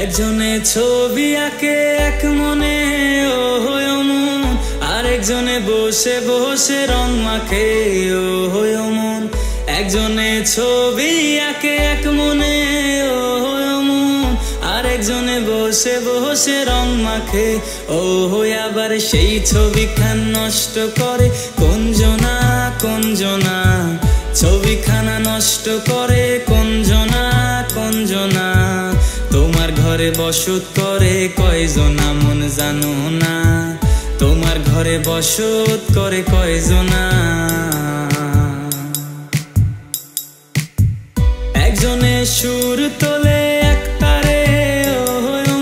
একজনে ছবি আঁকে এক মনে ও মন, আরেকজনে বসে বসে রং মাখে ও মন। একজনে ছবি আঁকে এক মনে ও মন, আরেকজনে বসে বসে রং মাখে ও আবার সেই ছবিখান নষ্ট করে কোনজনা কোনজনা, ছবিখানা নষ্ট করে কোনজনা কোনজনা। তোমার ঘরে বসত করে কয়জনা মন জানো না, তোমার ঘরে বসত করে কয়জনা। একজনে সুর তোলে এক তারে ও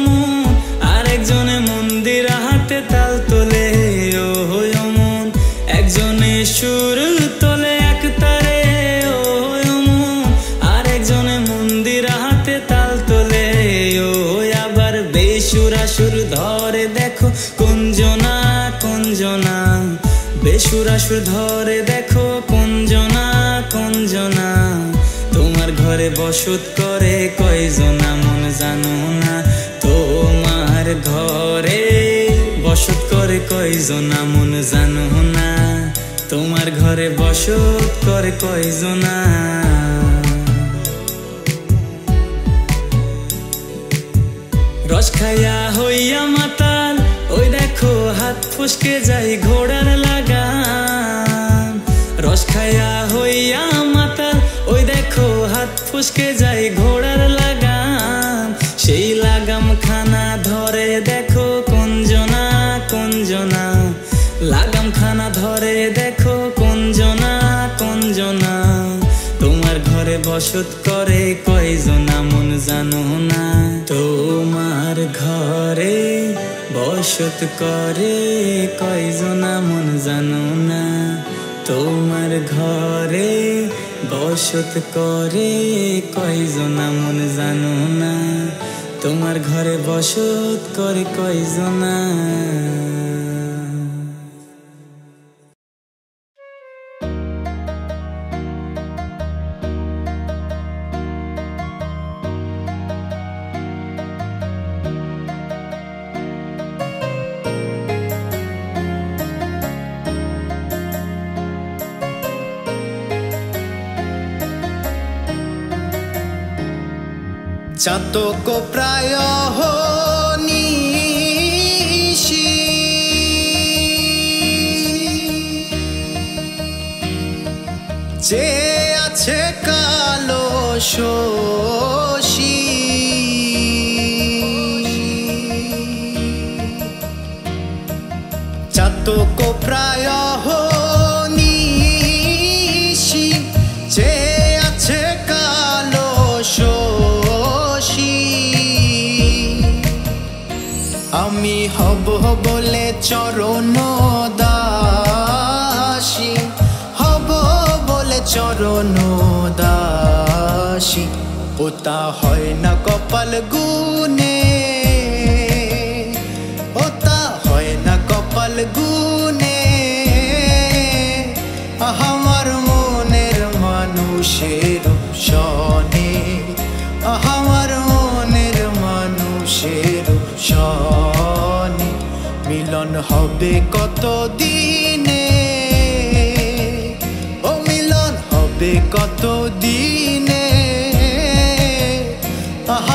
মন, আরেকজনে মন্দির হাতে তাল তোলে ও মন। একজনে সুর তোলে এক তারে ও মন, আরেকজনে মন্দির হাতে তাল তোলে ও আবার বেসুরা সুর ধরে দেখো কোনজনা কোনজনা, বেসুরা সুর ধরে দেখো কোনজনা কোনজনা। তোমার ঘরে বসত করে কয়জনা মন জানো না, তোমার ঘরে বসত করে কয়জনা মন জানো না, তোমার ঘরে বসত করে কয়জনা। রস খাইয়া হইয়া মাতাল ওই দেখো হাত ফসকে যাই ঘোড়ার লাগাম। রস খাইয়া হইয়া মাতাল ওই দেখো হাত ফসকে যাই ঘোড়ার লাগাম। সেই লাগাম খানা ধরে দেখো কোনজনা কোনজনা, লাগাম খানা ধরে দেখো কোনজনা কোনজনা। তোমার ঘরে বসত করে কয়জনা মন জানো না, তোমার ঘরে বসত করে কয়জনা মন জানো না, তোমার ঘরে বসত করে কয়জনা মন জানো না, তোমার ঘরে বসত করে কয়জনা। চাতক প্রায় নিশি, যে আছে কালো শশী। চাতক প্রায় নিশি, যে আছে কালো শশী। আমি হব বলে চরণ দাসী, হব বলে চরণ দাসী। ওটা হয় না কপাল গুনে, ওটা হয় না কপাল গুনে। আমার মনের মানুষের সনে, আমার মনের মানুষের সনে। মিলন হবে কত দিনে, ও মিলন হবে কত দিনে।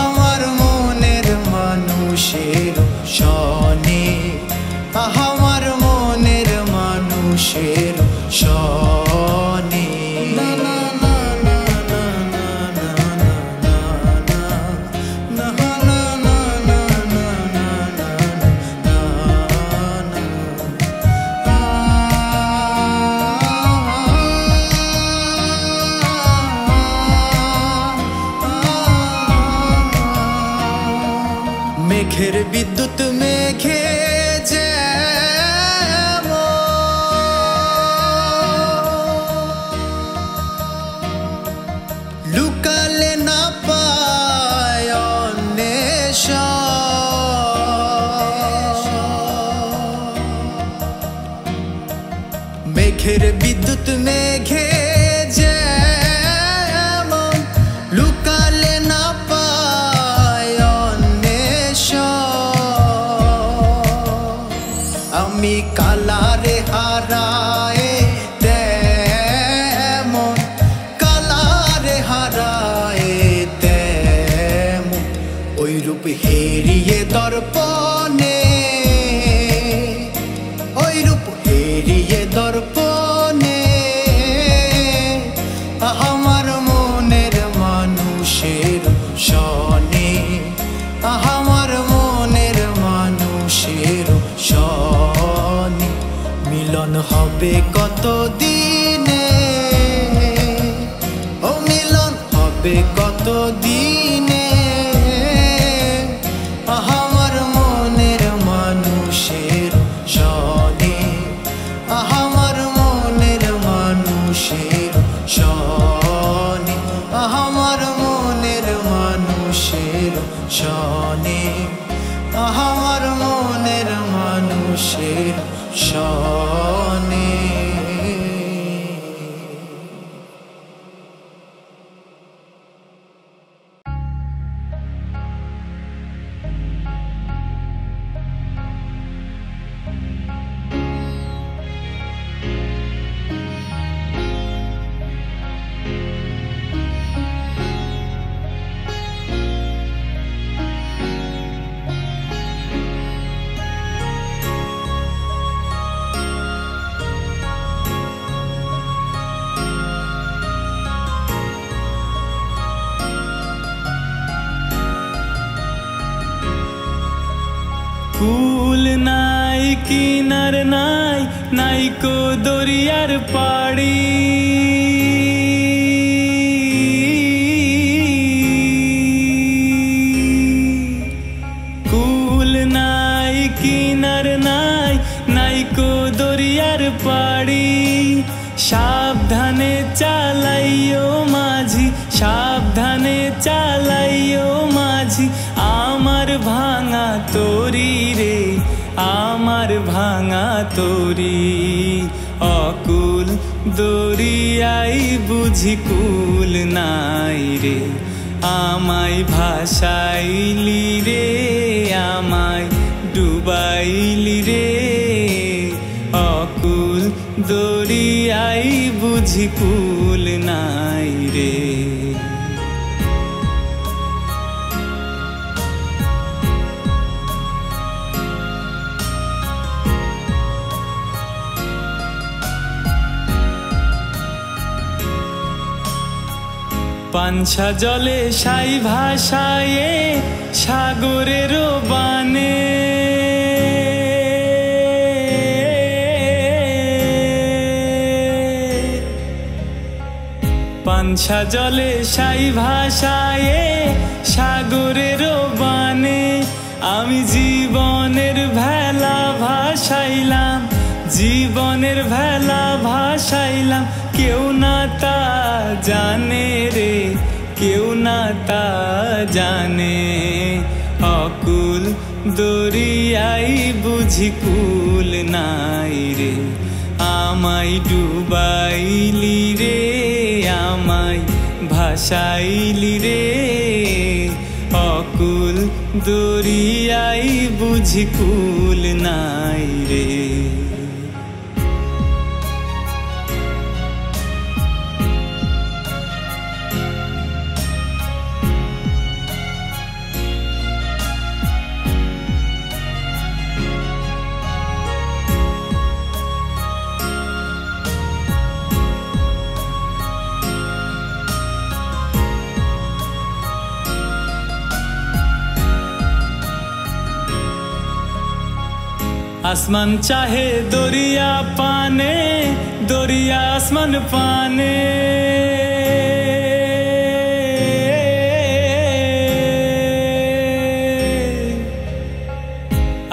আমার মনের মানুষের সনে, আমার মনের মানুষের সনে। মেঘের বিদ্যুৎ মেঘে লুকালে না পায় মেঘের বিদ্যুৎ মেঘে যেমন লুকালে না পায় রূপ হেরিয়ে দর্পণে, ওই রূপ হেরিয়ে দর্পণে আমার মনের মানুষের সনে, আমার মনের মানুষের সনে মিলন হবে কত দিনে, ও মিলন হবে কত দিনে আমার মনের মানুষের সনে, আমার মনের মানুষের সনে, আমার মনের মানুষের সনে, আমার মনের মানুষের সনে। কুল নাই কিনার নাই, নাইকো দরিয়ার পাড়ি, কুল নাই কিনার নাই, নাইকো দরিয়ার পাড়ি। সাবধানে চালাইও মাঝি, সাবধানে চালাইও মাঝি, আমার ভাঙা তরি রে, আমার ভাঙা তরি। অকুল দরিয়াই বুঝি কুল নাই রে, আমায় ভাসাইলি রে, আমায় ডুবাইলি রে। অকুল দরিয়াই বুঝি কুল নাই রে। পাঞ্ছা জলে সাই ভাসায়ে সাগরের বানে, পাঞ্ছা জলে সাই ভাসায়ে সাগরের বানে। আমি জীবনের ভেলা ভাসাইলাম, জীবনের ভেলা ভাসাইলাম, কেউ না তা জানে রে, কেউ না তা জানে। অকুল দরিয়াই বুঝি কুল নাই রে, আমায় ডুবাইলি রে, আমায় ভাসাইলি রে। অকুল দরিয়াই বুঝি কুল নাই রে। आसमान चाहे दरिया पाने, दरिया आसमान पाने।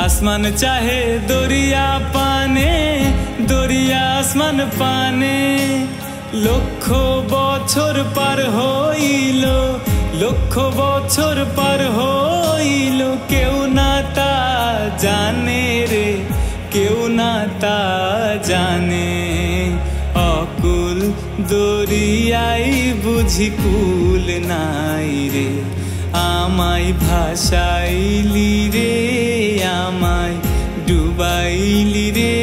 आसमान चाहे दरिया पाने, दरिया आसमान पाने। लक्ष बछर पार हইলো, लक्ष बछर पार हইলো, केउ ना ता जाने रे, केउ ना ता जाने। अकुल दरियाई बुझी कुल नाई रे, आमाय भासाइली रे, आमाय डुबाइली रे।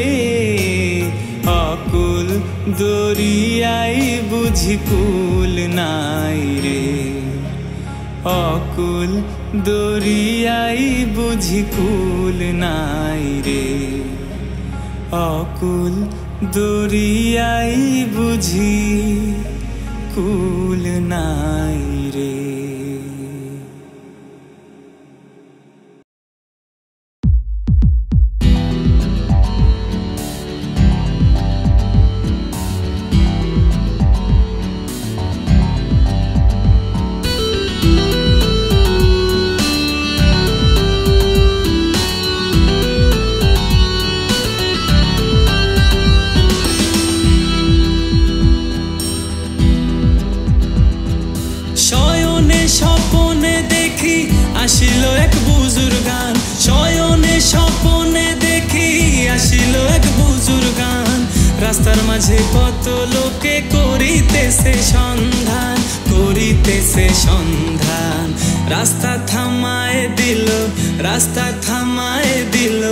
अकुल दरियाई बुझी कुल नाई रे। অকুল দরিয়াই বুঝি কুল নাই রে, অকুল দরিয়াই বুঝি কুল নাই রে। আসিল এক বুজুর্গান, শয়নে স্বপনে দেখি আসিল এক বুজুর্গান। রাস্তার মাঝে কত লোকে করিতেছে সন্ধান, করিতেছে সন্ধান। রাস্তা থামায় দিল, রাস্তা থামায় দিল,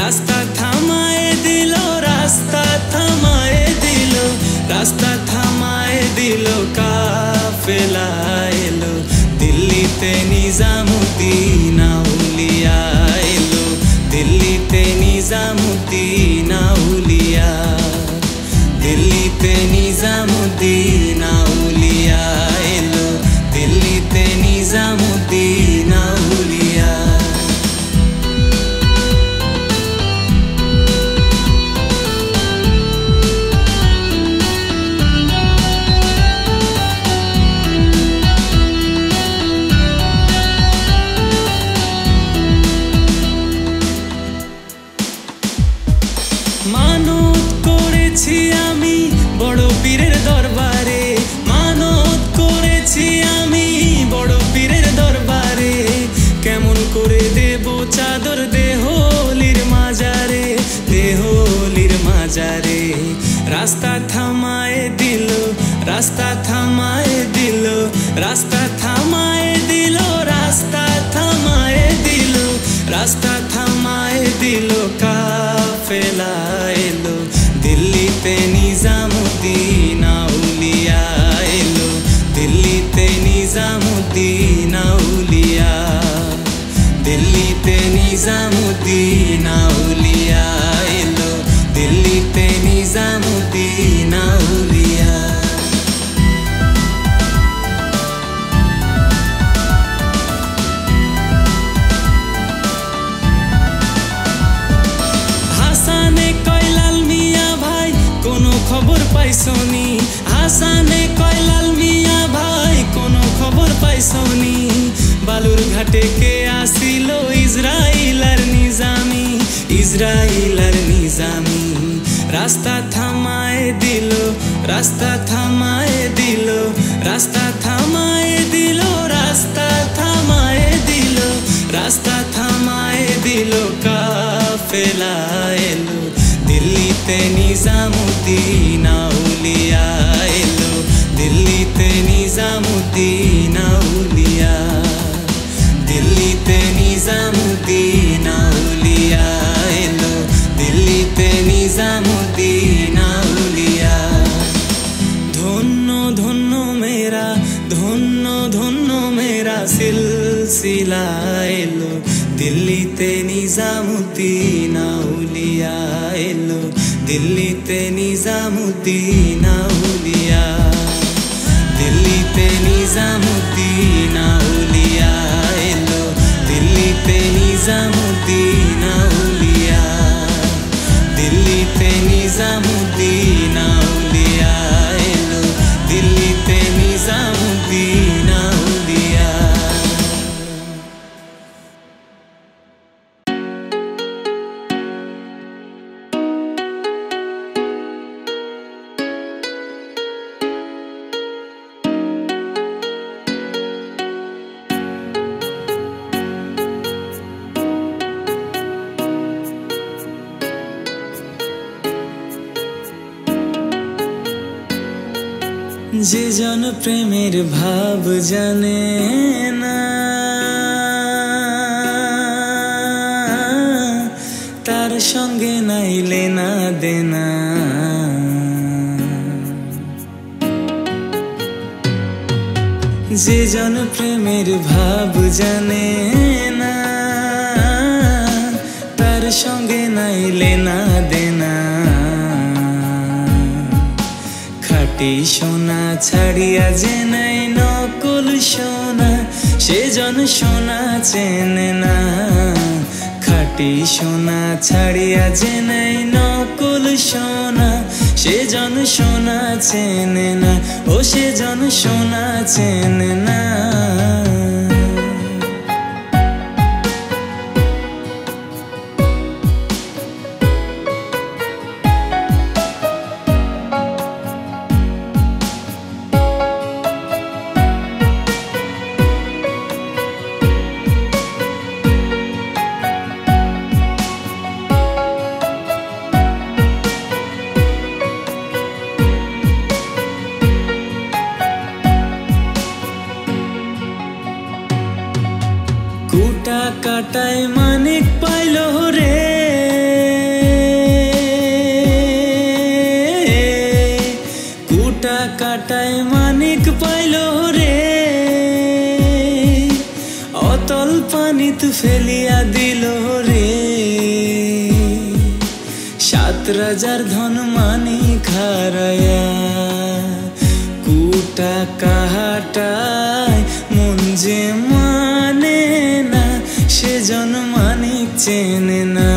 রাস্তা থামায় দিল, রাস্তা থামায় দিল, রাস্তা থামায় দিল। কাফেলা এলো দিল্লিতে নিজামুদ্দিন আউলিয়া এলো, দিল্লিতে নিজামুদ্দিন আউলিয়া, দিল্লিতে নিজামুদ্দিন আউলিয়া এলো, দিল্লিতে নিজামুদ্দিন আউলিয়া। আমি বড় পীরের দরবারে, মানত করেছি আমি বড় পীরের দরবারে। কেমন করে দেব চাদর দেহলির মাজারে, দেহলির মাজারে। রাস্তা থামায় দিল, রাস্তা থামায় দিল, রাস্তা থামায় দিল, রাস্তা থামায় দিল, রাস্তা থামায় দিল। কাফেলা এলো দিল্লিতে নিজামুদ্দিন আউলিয়া এলো, দিল্লিতে নিজামুদ্দিন আউলিয়া, দিল্লিতে নিজামুদ্দিন আউলিয়া এলো, দিল্লিতে নিজামুদ্দিন আউলিয়া। হাসানে কয়লাল মিয়া ভাই কোনো খবর পাইছনি, হাসানে কয়লাল মিয়া ভাই কোনো খবর পাইছনি। বালুর ঘাটে কে আসিল ইসরাইল আর নিজামি, ইসরাইল আর নিজামি। রাস্তা থামায় দিল, রাস্তা থামায় দিল, রাস্তা থামায় দিল, রাস্তা থামায় দিল, রাস্তা থামায় দিল। কাফেলা এলো দিল্লিতে নিজামুদ্দিন আউলিয়া এলো, দিল্লিতে নিজামুদ্দিন আউলিয়া, দিল্লিতে নিজামুদ্দিন আউলিয়া এলো, দিল্লিতে নিজামুদ্দিন আউলিয়া। ধন্য ধন্য মেরা, ধন্য ধন্য মেরা সিলসিলা এলো, দিল্লিতে নিজামুদ্দিন আউলিয়া এলো, দিল্লিতে নিজামুদ্দিন আউলিয়া, দিল্লিতে নিজামুদ্দিন আউলিয়া এলো, দিল্লিতে নিজামুদ্দিন আউলিয়া, দিল্লিতে নিজামুদ্দিন আউলিয়া এলো, দিল্লিতে নিজামুদ্দিন আউলিয়া। যে জন প্রেমের ভাব জানে না, তার সঙ্গে নাইলে না দেনা। যে জন প্রেমের ভাব জানে না, তার সঙ্গে নাই লেনা দেনা। খাঁটি সোনা ছাড়িয়া যে নাই নকল সোনা, সে জন সোনা চেনে না। খাঁটি সোনা ছাড়িয়া যে নাই নকল সোনা, সে জন সোনা চেনে না, ও সে জন সোনা চেনে না। কুটা কাটায় মানিক পাইল রে, কুটা কাটায় মানিক পাইল রে। অতল পানিত ফেলিয়া দিল রে, 7 রাজার ধন মানিক হারায়া। কুটা কাটায় মন যে মানে না, সে জন মানিক চেনে না।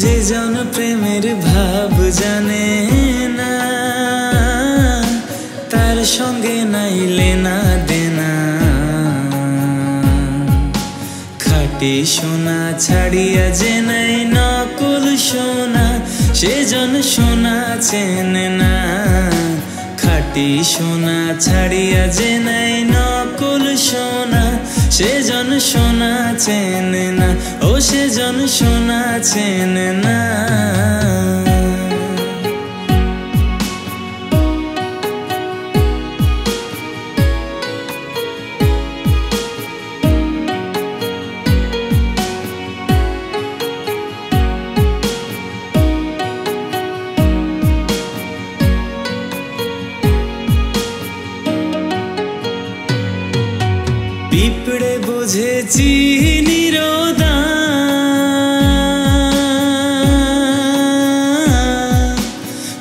যে জন প্রেমের ভাব জানে না, তার সঙ্গে নাই লেনা দেনা। খাঁটি সোনা ছাড়িয়া যে নাই নকল সোনা, সে জন সোনা চেনে না। খাঁটি সোনা ছাড়িয়া যে নাই নকল সোনা, সে জন সোনা চেনে না, ও সে জন সোনা চেনে না। পিঁপড়ে বোঝে চিনির দাম,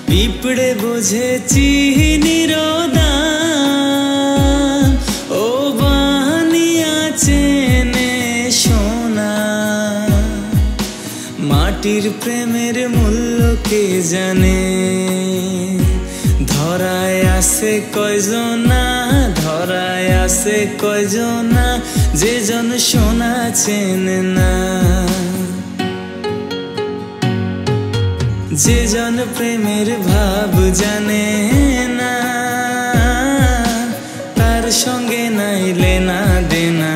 পিঁপড়ে বোঝে চিনির দাম। ও বানিয়া চেনে সোনা, মাটির প্রেমের মূল্য কে জানে। ধরায় আছে কয়জনা, ধরায় আছে কয়জনা, যে জন সোনা চেনে না। যে জন প্রেমের ভাব জানে না, তার সঙ্গে নাই লেনা দেনা।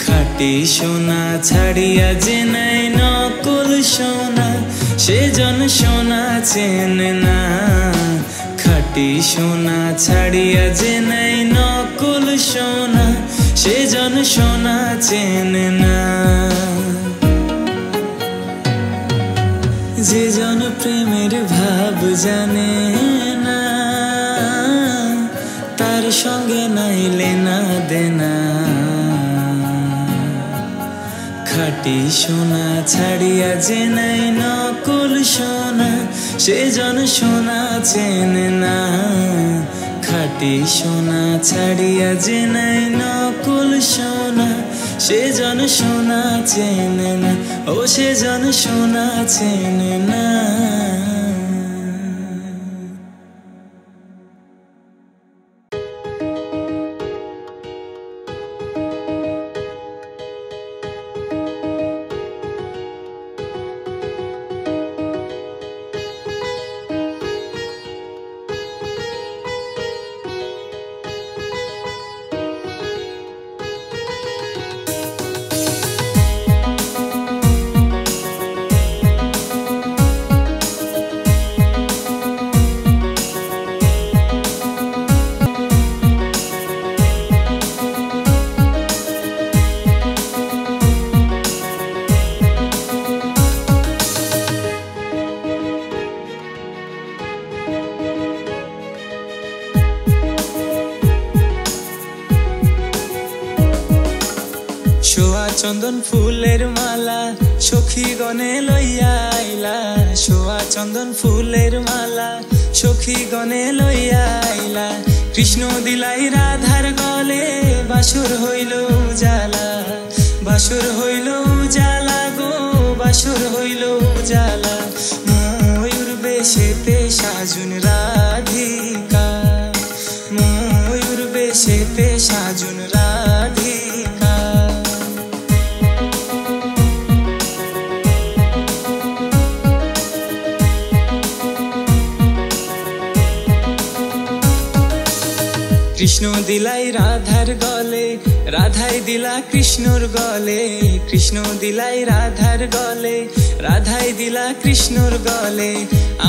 খাঁটি সোনা ছাড়িয়া যে নাই নকল সোনা, সে জন সোনা চেনে না। খাঁটি সোনা ছাড়িয়া যে নাই নকল সোনা, সে জন সোনা চেনে না। যে জন প্রেমের ভাব জানে না, তার সঙ্গে নাই লেনা দেনা। খাঁটি সোনা ছাড়িয়া যে নাই নকল সোনা, সে জন সোনা চেনে না। খাঁটি সোনা ছাড়িয়া যে নাই নকল সোনা, সে জন সোনা চেনে না, ও সে জন সোনা চেনে না। চন্দন ফুলের মালা সখী গনে লইয়া আইলা, সোয়া চন্দন ফুলের মালা সখী গনে লইয়া আইলা। কৃষ্ণ দিলাই রাধার গলে বাসুর হইল উজালা, বাসুর হইল উজালা গো, বাসুর হইল উজালা। ময়ূর বেশেতে সাজুন রাধিকা, ময়ূর বেশেতে সাজুন রাধিকা। কৃষ্ণ দিলাই রাধার গলে, রাধাই দিলা কৃষ্ণর গলে, কৃষ্ণ দিলাই রাধার গলে, রাধাই দিলা কৃষ্ণর গলে।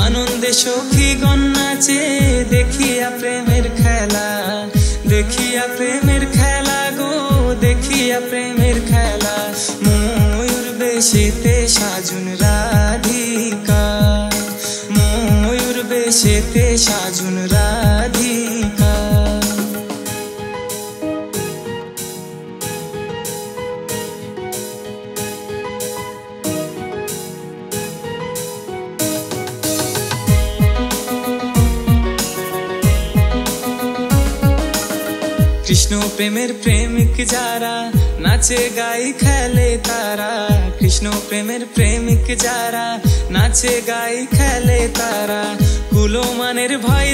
আনন্দে সখী গণ নাচে দেখিয়া প্রেমের খেলা, দেখিয়া প্রেমের খেলা গো, দেখিয়া প্রেমের খেলা। ময়ূর বেশেতে সাজুন রাধিকা, ময়ূর বেশেতে সাজুন রাধিকা। কৃষ্ণ প্রেমের প্রেমিক যারা নাচে গাই খেলে তারা, কৃষ্ণ প্রেমের প্রেমিক যারা নাচে গাই খেলে তারা। কুলমানের ভয়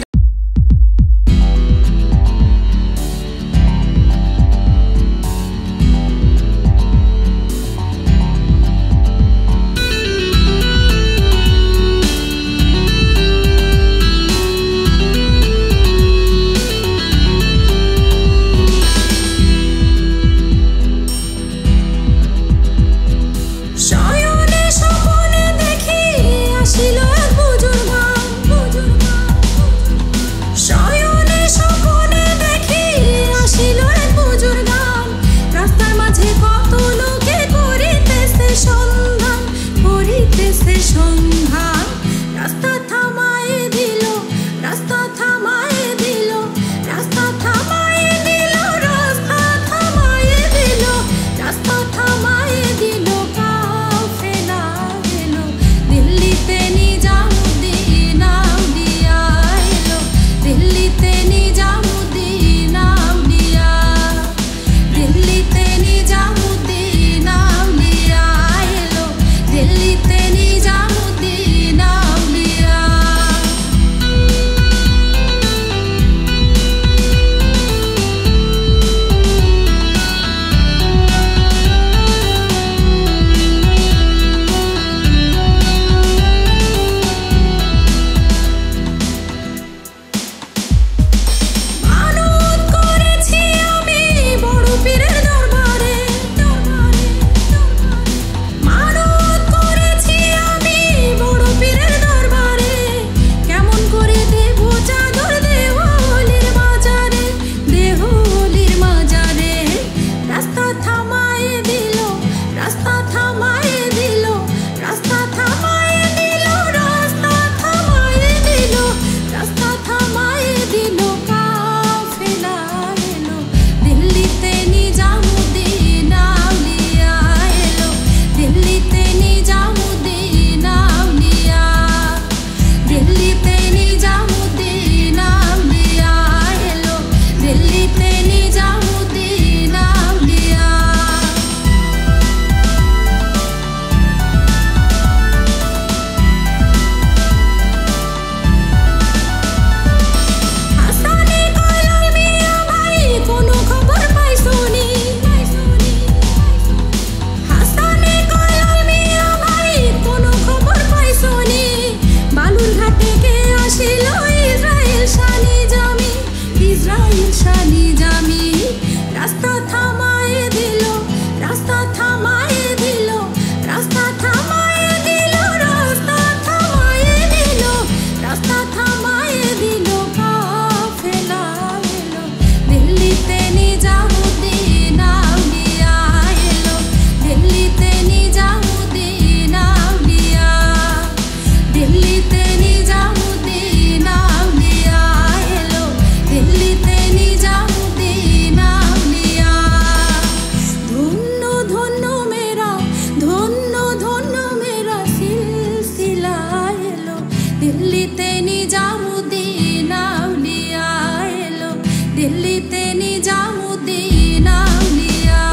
দিল্লিতে নিজামুদ্দিন আউলিয়া,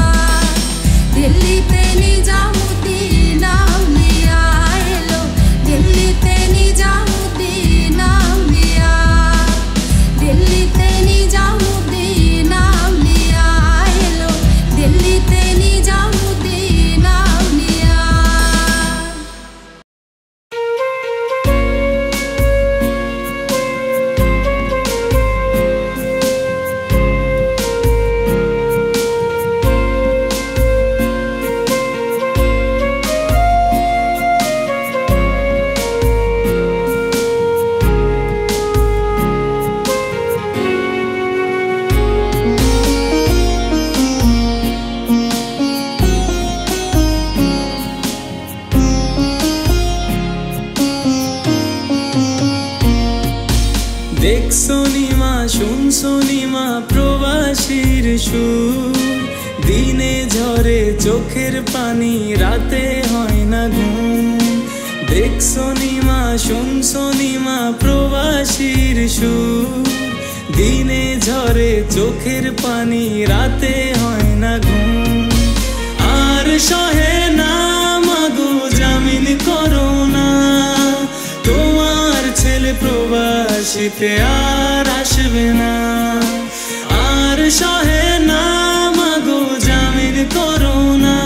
দিল্লিতে নিজামুদ্দিন আউলিয়া এলো, দিল্লিতে নিজামুদ্দিন আউলিয়া, দিল্লিতে নিজামুদ্দিন আউলিয়া এলো, দিল্লিতে নিজামুদ্দিন আউলিয়া। দেখছনি মা শুনছনি মা প্রবাসীর সুর, দিনে ঝরে চোখের পানি রাতে হয় না ঘুম। দেখছনি মা শুনছনি মা প্রবাসীর সুর, দিনে ঝরে চোখের পানি রাতে হয় না ঘুম। আর সহে না মাগো জামিন করো না, তোমার ছেলে প্রবাসীতে আর আসবে না। আর সহে না মাগো জামিন করো না,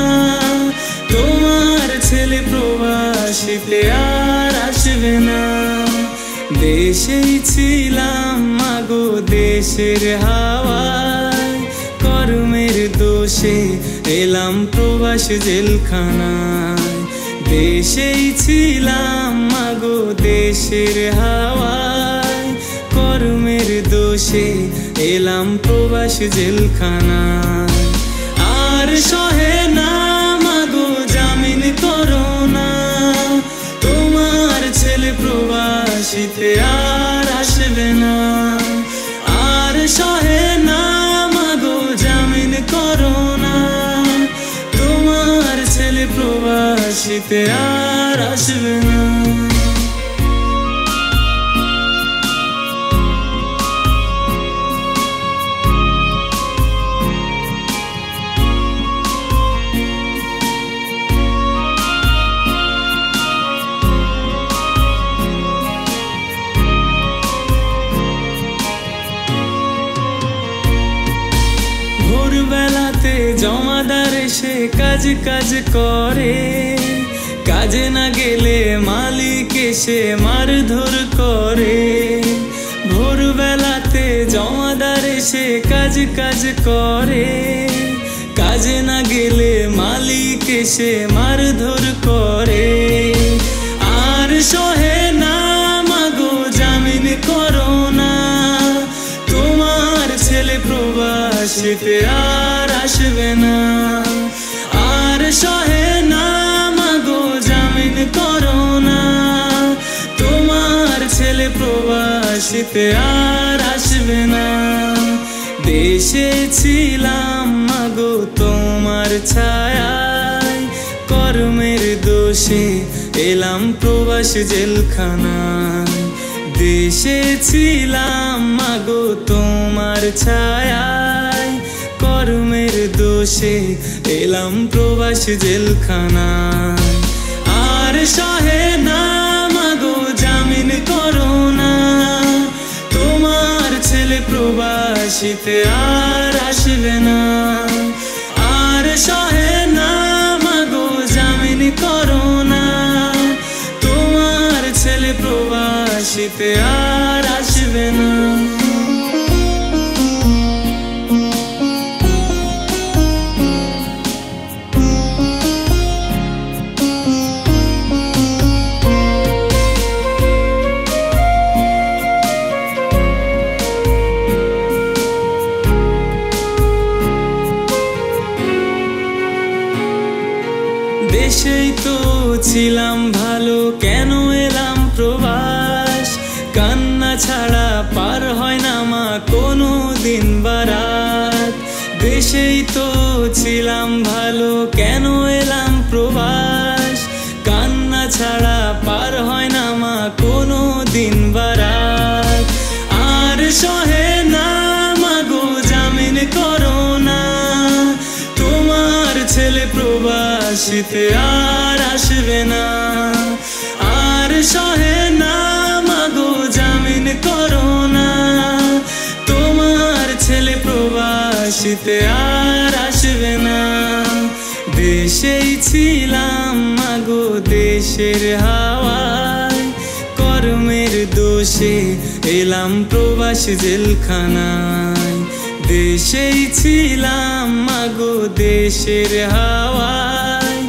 তোমার ছেলে প্রবাসীতে আর আসবে না। দেশেই ছিলাম মাগো দেশের হাওয়ায়, কর্মের দোষে এলাম প্রবাস জেলখানায়। দেশেই ছিলাম মাগো দেশের হাওয়ায়, কর্মের দোষে এলাম প্রবাস জেলখানায়। আর সহে না মাগো জামিন করো না, তোমার ছেলে প্রবাসীতে আর আসবে না। আর সহে না মাগো জামিন করো না, তোমার ছেলে প্রবাসীতে আর আসবে না। ভোরবেলাতে জমাদার এসে কাজ কাজ করে, কাজে না গেলে মালিক এসে মারধর করে। ভোরবেলাতে জমাদার এসে কাজ কাজ করে, কাজে না গেলে মালিক এসে মারধর করে। আর সহে না মাগো জামিন করো না, তোমার ছেলে প্রবাসীতে আর আসবে না। আর সহে না মাগো জামিন করো না, তোমার ছেলে প্রবাসীতে আর আসবে না। দেশে ছিলাম মাগো তোমার ছায়ায়, কর্মের দোষে এলাম প্রবাস জেলখানায়। দেশে ছিলাম মাগো তোমার ছায়ায়, কর্মের দোষে এলাম প্রবাস জেলখানায়। আর সহে না মাগো জামিন করো না, তোমার ছেলে প্রবাসীতে আর আসবে না। আর সহে না মাগো জামিন করো না, তোমার ছেলে প্রবাসীতে আর আসবে না। দেশেই তো ছিলাম ভালো, কেন এলাম প্রবাস? কান্না ছাড়া পার হয় না মা কোনো দিন বারাত। দেশেই তো ছিলাম ভালো, কেন এলাম প্রবাস? কান্না ছাড়া পার হয় না মা কোনো দিন বারাত। আর সহে না মাগো প্রবাসীতে আর আসবে না, আর সহে না মাগো জামিন করো না, তোমার ছেলে প্রবাসীতে আর আসবে না। দেশেই ছিলাম মাগো দেশের হাওয়ায়, কর্মের দোষে এলাম প্রবাসী জেলখানায়। দেশেই ছিলাম মাগো দেশের হাওয়ায়,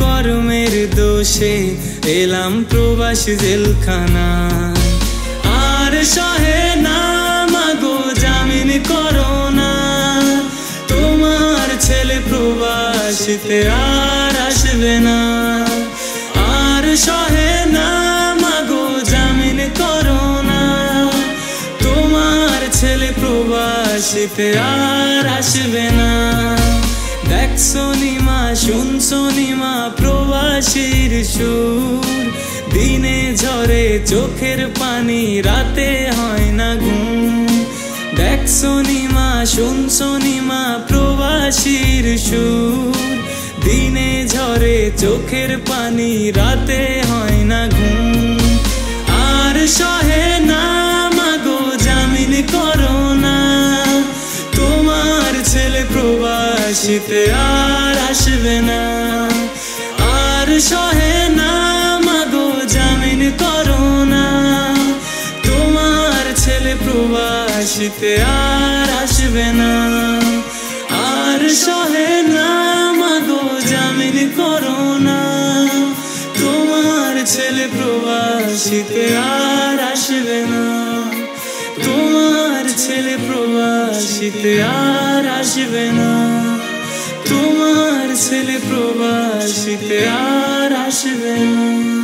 কর্মের দোষে এলাম প্রবাসী জেলখানায়। আর সহে না মাগো জামিন করো না, তোমার ছেলে প্রবাসীতে আর আসবে না, আর সহে না মাগো জামিন করো না, তোমার ছেলে প্রবাসীতে আর আসবে না। দেখছো নিমা শুনছো নিমা প্রবাসীর সুর, দিনে ঝরে চোখের পানি রাতে হয় না ঘুম। দেখছো নিমা শুনছো নিমা প্রবাসীর সুর, দিনে ঝরে চোখের পানি রাতে হয় না ঘুম। আর সহে না মাগো জামিন করো না, তোমার ছেলে প্রবাসীতে আর আসবে না, আর সহে না মাগো জামিন করো না, তোমার ছেলে প্রবাসীতে আর আসবে না, আর সহে না মাগো জামিন করো না, তোমার ছেলে প্রবাসীতে আর আসবে না, তোমার ছেলে প্রবাসীতে আর আসবে না, তোমার ছেলে প্রবাসীতে আর আসবে না।